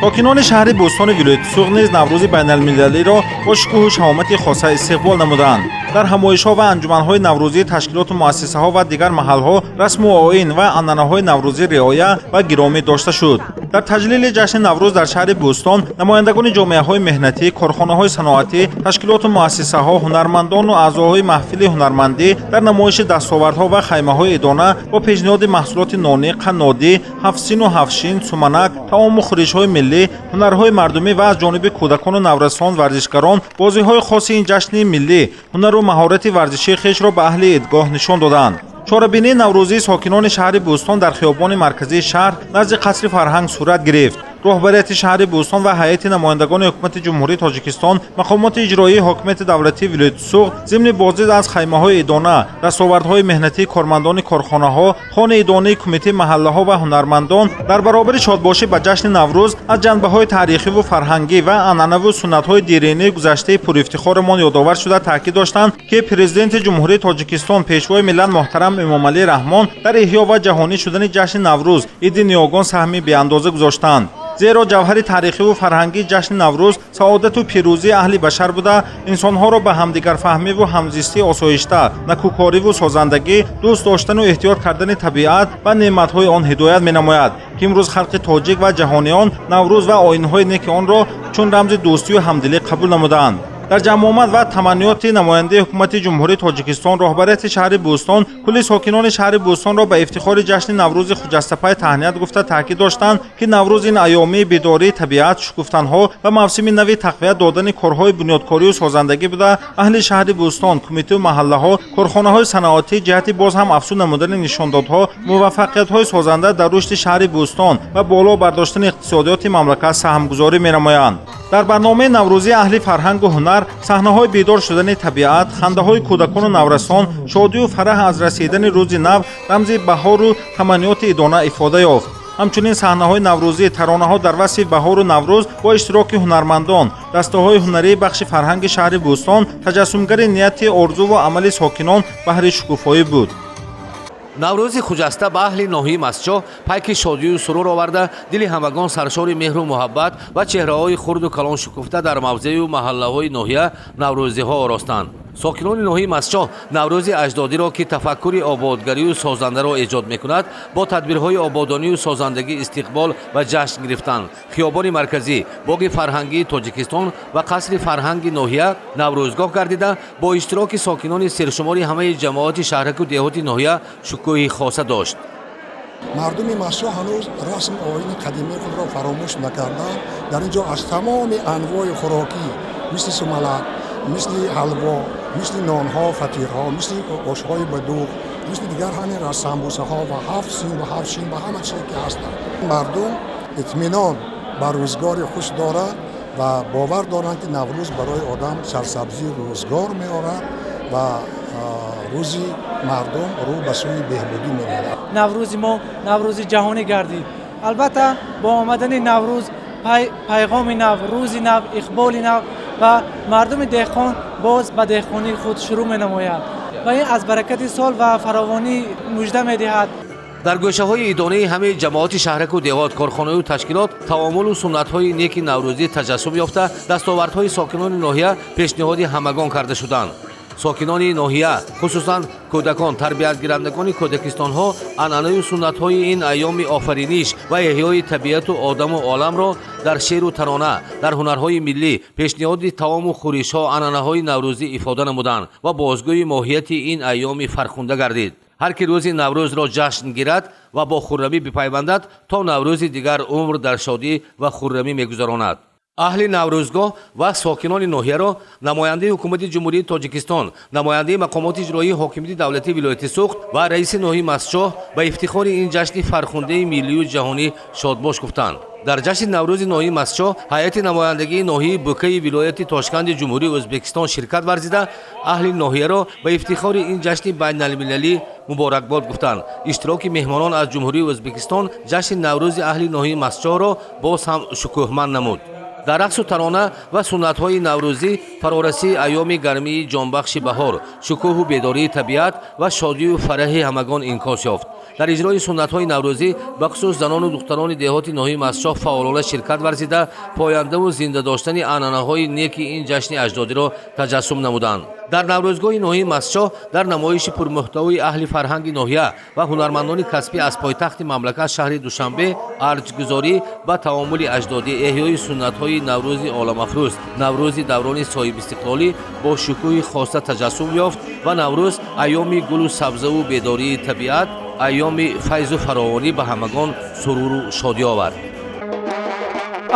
ساکنان شهر بوستان ولایت سوغ نیز نوروز بین‌المللی را با شکوه و شهامت خاصه استقبال نمودند. در همایش‌ها و انجمن‌های نوروزی تشکیلات و مؤسسه‌ها و دیگر محل‌ها رسم و آیین و عنعنه‌های نوروزی رعایت و گرامی داشته شد. در تجلیل جشن نوروز در شهر بوستان نمایندگان جامعه‌های مهنتی، کارخانه‌های صنعتی، تشکیلات و مؤسسه‌ها، هنرمندان و اعضاهای محفل هنرمندی در نمایش دستاوردها و خیمه‌های ادانه با پیشنهاد محصولات نانی، قنادی، هفسین و هفشین، سومنک، تمام خورش‌های ملی، هنرهای مردمی و از جانب کودکان و نورسان ورزشکاران بازی‌های خاص این جشن ملی هنر و مهارت ورزشی خویش را به اهل عیدگاه نشان دادند. چهاربینی نوروزی ساکنان شهر بوستان در خیابان مرکزی شهر نزد قصر فرهنگ صورت گرفت. رهبریت شهر بوستان و هیئت نمایندگان حکومت جمهوری تاجیکستان، مقامات اجرایی حکومت دولتی ولایت سوغ ضمن بازدید از خیمه‌های ادانه، دستاوردهای مهنتی کارمندان کارخانه‌ها، خانه ادانه کمیته محله‌ها و هنرمندان در برابر شادباشی به جشن نوروز از جنبه‌های تاریخی و فرهنگی و عنعنه و سنت‌های دیرینه گذشته پرافتخارمان یادآور شده تاکید داشتند که پرزیدنت جمهوری تاجیکستان پیشوای ملت محترم امامعلی رحمان در احیا و جهانی شدن جشن نوروز عید نیاگان سهمی بی‌اندازه گذاشتند. زیرا جوهر تاریخی و فرهنگی جشن نوروز سعادت و پیروزی اهل بشر بوده، انسانها را به همدیگر فهمی و همزیستی آسایشته، نکوکاری و سازندگی، دوست داشتن و احتیاط کردن طبیعت و نعمت‌های آن هدایت می‌نماید که امروز خلق تاجیک و جهانیان نوروز و آیین‌های نیک آن را چون رمز دوستی و همدلی قبول نمودند. در جمع آمد و تمنیات نماینده حکومت جمهوری تاجیکستان، رهبریت شهر بوستان کل ساکنان شهر بوستان را به افتخار جشن نوروز خجسته تهنیت گفته تاکید داشتند که نوروز این ایامی بیداری طبیعت، شکوفتن‌ها و موسم نوی تقویت دادن کارهای بنیادکاری و سازندگی بوده. اهل شهر بوستان، کمیته و محله‌ها، کارخانه‌های صنعتی جهت باز هم افزون نمودن نشاندادها، موفقیت‌های سازنده در رشد شهر بوستان و بالا برداشتن اقتصادیات مملکت سهمگذاری می‌نمایند. در برنامه نوروزی اهل فرهنگ و هنر صحنه‌های بیدار شدن طبیعت، خنده‌های کودکان و نورسان، شادی و فرح از رسیدن روز نو، رمز بهار و تمنیات ادانه افاده یافت. همچنین صحنه‌های نوروزی ترانه‌ها در وصف بهار و نوروز با اشتراک هنرمندان، دسته‌های هنری بخش فرهنگ شهر بوستان تجسمگر نیت، آرزو و عمل ساکنان بهر شکوفایی بود. наврӯзи хуҷаста ба аҳли ноҳияи мастчоҳ пайки шодию сурур оварда дили ҳамагон саршори меҳру муҳаббат ва чеҳраҳои хурду калон шукуфта дар мавзею маҳаллаҳои ноҳия наврӯзиҳо оростанд. сокинони ноҳияи мастчоҳ наврӯзи аҷдодиро ки тафаккури ободгарию созандаро эҷод мекунад бо тадбирҳои ободонию созандагӣ истиқбол ва ҷашн гирифтанд. хиёбони марказӣ, боги фарҳангии тоҷикистон ва қасри фарҳанги ноҳия наврӯзгоҳ гардида бо иштироки сокинони сершумори ҳамаи ҷамоати шаҳраку деҳоти ноҳия шукӯҳи хоса дошт. мардуми мастчоҳ ҳанӯз расм оини қадимии худро фаромӯш накарданд. дар ин ҷо аз тамоми анвои хӯрокӣ мисли сумалак, мисли ҳалво, мисли нонҳо, фатирҳо, мисли ошҳои бадуғ, мисли дигар ҳамин самбусаҳо ва ҳафсин ва ҳафшин ва ҳама чизе ки ҳастанд. мардум итминон ба рӯзгори хуш дорад ва бовар доранд ки наврӯз барои одам сарсабзӣ рӯзгор меорад ва рӯзи мардум рӯ ба сӯи беҳбудӣ мебарад. наврӯзи мо наврӯзи ҷаҳонӣ гардид. албатта бо омадани наврӯз пайғоми нав, рӯзи нав, иқболи нав ва мардуми деҳқон боз ба деҳқонии худ шурӯъ менамояд ва ин аз баракати сол ва фаровонӣ мужда медиҳад. дар гӯшаҳои идонаи ҳамаи ҷамоати шаҳраку деҳот, корхонаю ташкилот таомулу суннатҳои неки наврӯзӣ таҷассум ёфта дастовардҳои сокинони ноҳия пешниҳоди ҳамагон карда шуданд. сокинони ноҳия хусусан кӯдакон, тарбиятгирандагони кӯдакистонҳо анъанаю суннатҳои ин айёми офариниш ва эҳёи табиату одаму оламро дар шеъру тарона, дар ҳунарҳои миллӣ, пешниҳоди таому хӯришҳо, анъанаҳои наврӯзӣ ифода намуданд ва бозгӯи моҳияти ин айёми фархунда гардид. ҳар ки рӯзи наврӯзро ҷашн гирад ва бо хуррамӣ бипайвандад, то наврӯзи дигар умр дар шодӣ ва хуррамӣ мегузаронад. аҳли наврӯзгоҳ ва сокинони ноҳияро намояндаи ҳукумати ҷумҳурии тоҷикистон, намояндаи мақомоти иҷроии ҳокимияти давлати вилояти суғд ва раиси ноҳияи мастчоҳ ба ифтихори ин ҷашни фархундаи миллию ҷаҳонӣ шодбош гуфтанд. дар ҷашни наврӯзи ноҳияи мастчоҳ ҳайати намояндагии ноҳияи бӯкаи вилояти Тошканди ҷумҳурии Ӯзбекистон ширкат варзида аҳли ноҳияро ба ифтихори ин ҷашни байналмилалӣ муборакбод гуфтанд. иштироки меҳмонон аз ҷумҳурии Ӯзбекистон ҷашни наврӯзи аҳли ноҳияи мастчоҳро боз ҳам шукӯҳманд намуд. дар рақсу тарона ва суннатҳои наврӯзӣ фарорасии айёми гармии ҷонбахши баҳор, шукӯҳу бедории табиат ва шодию фараҳи ҳамагон инъикос ёфт. дар иҷрои суннатҳои наврӯзӣ бахусус занону духтарони деҳоти ноҳияи мастчоҳ фаъолона ширкат варзида, пояндаву зинда доштани анъанаҳои неки ин ҷашни аҷдодиро таҷассум намуданд. дар наврӯзгоҳи ноҳияи мастчоҳ дар намоиши пурмуҳтавои аҳли фарҳанги ноҳия ва ҳунармандони касбӣ аз пойтахти мамлакат шаҳри Душанбе арҷгузорӣ ба таомули аҷдодӣ, эҳёи суннатҳои наврӯзи оламафрӯз, наврӯзи даврони соҳибистиқлолӣ бо шукӯҳи хоса таҷассум ёфт ва наврӯз айёми гулу сабзаву бедории табиат, айёми файзу фаровонӣ ба ҳамагон суруру шодӣ овард.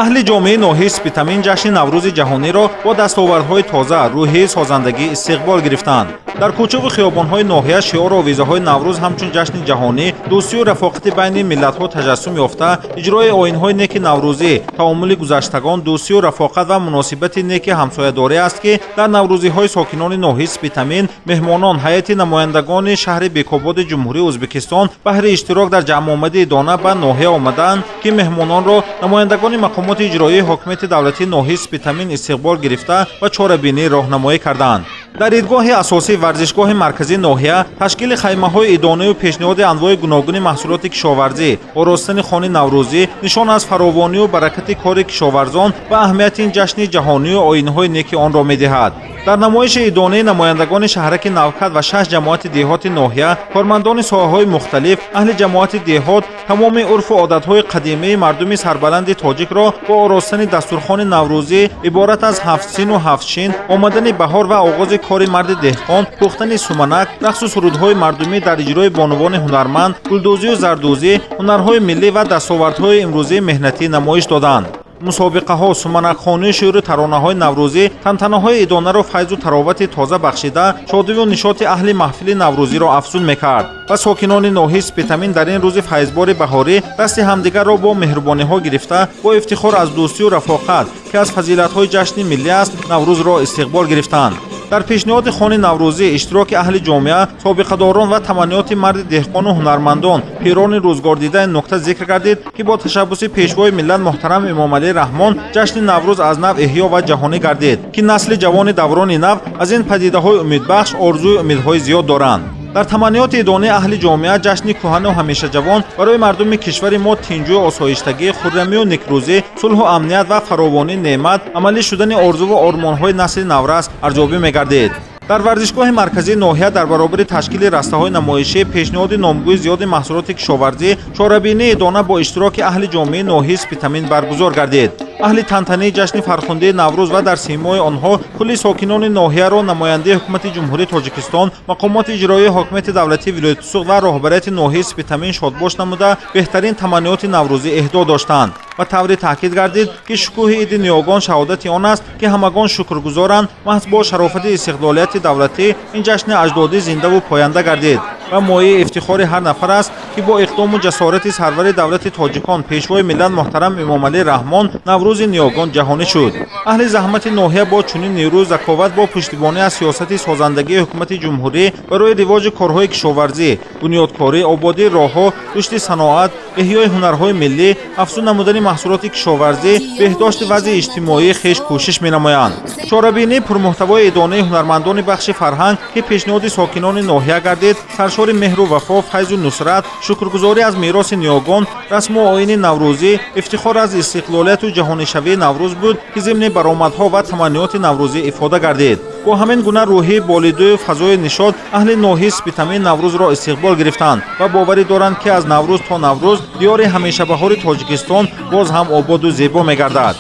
аҳли ҷомеаи ноҳияи Спитамин ҷашни Наврӯзи ҷаҳониро бо дастовардҳои тоза, рӯҳии созандагӣ истиқбол гирифтанд. дар кӯчаву хиёбонҳои ноҳия шиору овизаҳои Наврӯз ҳамчун ҷашни ҷаҳонӣ, дӯстию рафоқати байни миллатҳо таҷассум ёфта, иҷрои оинҳои неки наврӯзӣ, таомули гузаштагон, дӯстию рафоқат ва муносибати неки ҳамсоядорӣ аст, ки дар наврӯзиҳои сокинони ноҳияи Спитамин меҳмонон ҳайати намояндагони шаҳри Бекободи Ҷумҳурии Ӯзбекистон баҳри иштирок дар ҷамъомадии дона ба ноҳия омаданд, ки меҳмононро намояндаgoни мақомоти иҷроии ҳокимияти давлатии ноҳияи Спитамин истиқбол гирифта ва чорабинӣ роҳнамоӣ карданд. дар идгоҳи асосии варзишгоҳи марказии ноҳия ташкили хаймаҳои идонию пешниҳоди анвои гуногуни маҳсулоти кишоварзӣ, оростани хони наврӯзӣ нишон аз фаровонию баракати кори кишоварзон ва аҳамияти ин ҷашни ҷаҳонию оинҳои неки онро медиҳад. дар намоиши идонаи намояндагони шаҳраки Навкат ва 6 ҷамоати деҳоти ноҳия, кормандони соҳаҳои мухталиф, аҳли ҷамоати деҳот, тамоми урфу одатҳои қадимаи мардуми сарбаланди тоҷикро бо оростани дастурхони наврӯзӣ иборат аз 7 сину 7 шин, омадани баҳор ва оғози кори марди деҳқон, пухтани суманак, рақсу сурудҳои мардумӣ дар иҷрои бонувони ҳунарманд, гулдӯзию зардӯзӣ, ҳунарҳои миллӣ ва дастовардҳои имрӯзии меҳнатӣ намоиш доданд. мусобиқаҳо, суманакхонию шӯру таронаҳои наврӯзӣ тантанаҳои идонаро файзу таровати тоза бахшида, шодиву нишоти аҳли маҳфили наврӯзиро афзун мекард ва сокинони ноҳияи Спитамин дар ин рӯзи файзбори баҳорӣ дасти ҳамдигарро бо меҳрубониҳо гирифта, бо ифтихор аз дӯстию рафоқат, ки аз фазилатҳои ҷашни миллӣ аст, Наврӯзро истиқбол гирифтанд. дар пешниҳоди хони наврӯзӣ иштироки аҳли ҷомеа, собиқадорон ва таманниёти марди деҳқону ҳунармандон, пирони рӯзгордида ин нукта зикр гардид, ки бо ташаббуси пешвои миллат муҳтарам Имомалӣ Раҳмон ҷашни Наврӯз аз нав эҳё ва ҷаҳонӣ гардид, ки насли ҷавони даврони нав аз ин падидаҳои умедбахш орзуи умедҳои зиёд доранд. дар таманниёти идонаи аҳли ҷомеа ҷашни кӯҳану ҳамешаҷавон барои мардуми кишвари мо тинҷӯ осоиштагӣ, хуррамию некрӯзӣ, сулҳу амният ва фаровонӣ неъмат, амалӣ шудани орзуву ормонҳои насли наврас арзёбӣ мегардид. дар варзишгоҳи марказии ноҳия дар баробари ташкили растаҳои намоишӣ пешниҳоди номгӯи зиёди маҳсулоти кишоварзӣ, чорабинии дона бо иштироки аҳли ҷомеаи ноҳияи Спитамин баргузор гардид. аҳли тантании ҷашни фархундии Наврӯз ва дар симои онҳо кулли сокинони ноҳияро намояндаи ҳукумати ҷумҳурии Тоҷикистон, мақомоти иҷроии ҳокимияти давлатии Вилояти Суғд ва роҳбарияти ноҳияи Спитамин шодбош намуда, беҳтарин таманниёти наврӯзӣ эҳдо доштанд ва тавре таъкид гардид, ки шукӯҳи иди ниёгон шаҳодати он аст, ки ҳамагон шукргузоранд, маҳз бо шарофати истиқлолияти давлатӣ ин ҷашни аҷдодӣ зиндаву поянда гардид ва моии ифтихори ҳар нафар аст, ки бо иқдому ҷасорати сарвари давлати тоҷикон, пешвои миллат муҳтарам Имомалӣ Раҳмон, Наврӯзи ниёгон ҷаҳонӣ шуд. аҳли заҳмати ноҳия бо чунин нерӯ заковат бо пуштибонӣ аз сиёсати созандагии ҳукумати ҷумҳурӣ барои ривоҷи корҳои кишоварзӣ, бунёдкорӣ, ободии роҳҳо, рушди саноат, эҳёи ҳунарҳои миллӣ, афзун намудани маҳсулоти кишоварзӣ, беҳдошти вазъи иҷтимоии хеш кӯшиш менамоянд. чорабинии пурмуҳтавои идонаи ҳунармандони бахши фарҳанг, ки пешниҳоди сокинони ноҳия гардид, саршори меҳру вафо, файзу нусрат, шукргузорӣ аз мероси ниёгон, расму оини наврӯзӣ, ифтихор аз истиқлолияту ҷаҳонишавии Наврӯз буд, ки зимни баромадҳо ва таманниёти наврӯзӣ ифода гардид. бо ҳамин гуна рӯҳии болидӯю фазои нишод аҳли ноҳияи Спитамин Наврӯзро истиқбол гирифтанд ва боварӣ доранд, ки аз Наврӯз то Наврӯз диёри ҳамешабаҳори Тоҷикистон боз ҳам ободу зебо мегардад.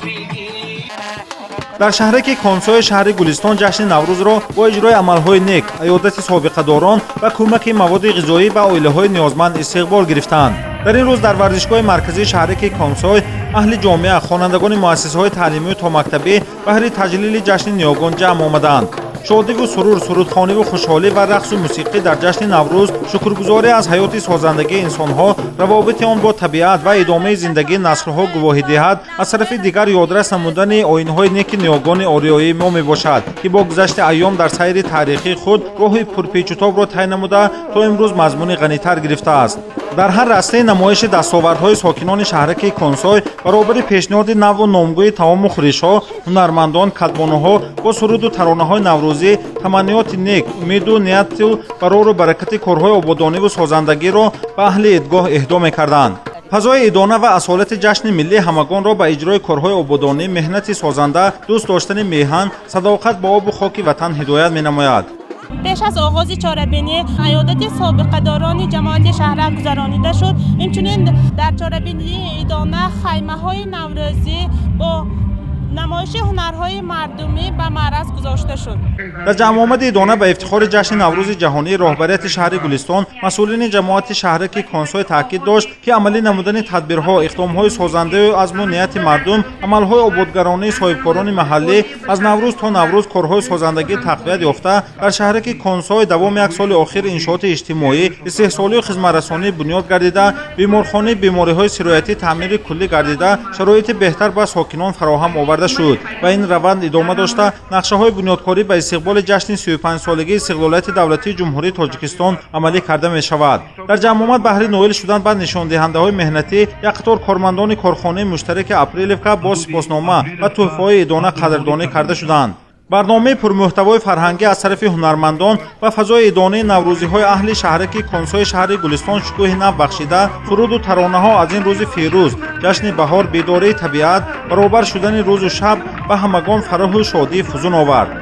дар шаҳраки Консои шаҳри Гулистон ҷашни Наврӯзро бо иҷрои амалҳои нек, аёдати собиқадорон ва кӯмаки маводи ғизоӣ ба оилаҳои ниёзманд истиқбол гирифтанд. дар ин рӯз дар варзишгоҳи марказии шаҳраки Консой аҳли ҷомеа, хонандагони муассисаҳои таълимию то мактабӣ баҳри таҷлили ҷашни ниёгон ҷамъ омаданд. шодиву сурур, сурудхониву хушҳолӣ ва рақсу мусиқӣ дар ҷашни Наврӯз шукргузорӣ аз ҳаёти созандагии инсонҳо, равобити он бо табиат ва идомаи зиндагии наслҳо гувоҳӣ диҳад. Аз тарафи дигар ёдрас намудани оинҳои неки ниёгони ориёӣ мо мебошад, ки бо гузашти айём дар сайри таърихии худ роҳи пурпечутобро тай намуда то имрӯз мазмуни ғанитар гирифтааст. дар ҳар растаи намоиши дастовардҳои сокинони шаҳраки Консой баробари пешниҳоди наву номгӯи таому хӯришҳо, ҳунармандон, кадбонуҳо бо суруду таронаҳои наврӯзӣ таманниёти нек, умеду нияту барору баракати корҳои ободониву созандагиро ба аҳли идгоҳ эҳдо мекарданд. фазои идона ва асолати ҷашни миллии ҳамагонро ба иҷрои корҳои ободонӣ, меҳнати созанда, дӯст доштани меҳан, садоқат ба обу хоки ватан ҳидоят менамояд. پیش از آغاز چاره‌بینی عیادت سابقه‌داران جماعت شهرک گذرانیده شد. اینچنین در چاره‌بینی ایدانه خیمه‌های نوروزی با نمایش هنرهای مردمی به معرض گذاشته شد. در جمع آمد ایدانه به افتخار جشن نوروز جهانی راهبریت شهر گلستان، مسئولین جماعت شهرک کنسوی تاکید داشت که عملی نمودن تدبیرها، اقدامهای سازنده و عزم و نیت مردم، عملهای آبادگرانه صاحبکاران محلی از نوروز تا نوروز کارهای سازندگی تقویت یافته در شهرک کنسوی دوام یک سال اخیر انشاءات اجتماعی، استحصالی و خدمترسانی بنیاد گردیده، بیمارخانه بیماری‌های سرایتی تعمیر کلی گردیده، شرایط بهتر به ساکنان فراهم آورده شد و این روند ادامه داشته نقشه‌های بنیادکاری به استقبال جشن 35 سالگی استقلالیت دولتی جمهوری تاجیکستان عملی کرده می شود. در جمع آمد بهره نویل شدن به نشان دهنده‌های مهنتی یک قطار کارمندان کارخانه مشترک اپریلیفکا با سپاسنامه و تحفه‌های ادانه قدردانی کرده شدند. برنامه پرمحتوای فرهنگی از طرف هنرمندان و فضای ایدانه نوروزی‌های اهل شهرک کنسوی شهر گلستان شکوه نو بخشیده، سرود و ترانه‌ها از این روز فیروز، جشن بهار، بیداری طبیعت، برابر شدن روز و شب و همگان فرح و شادی فزون آورد.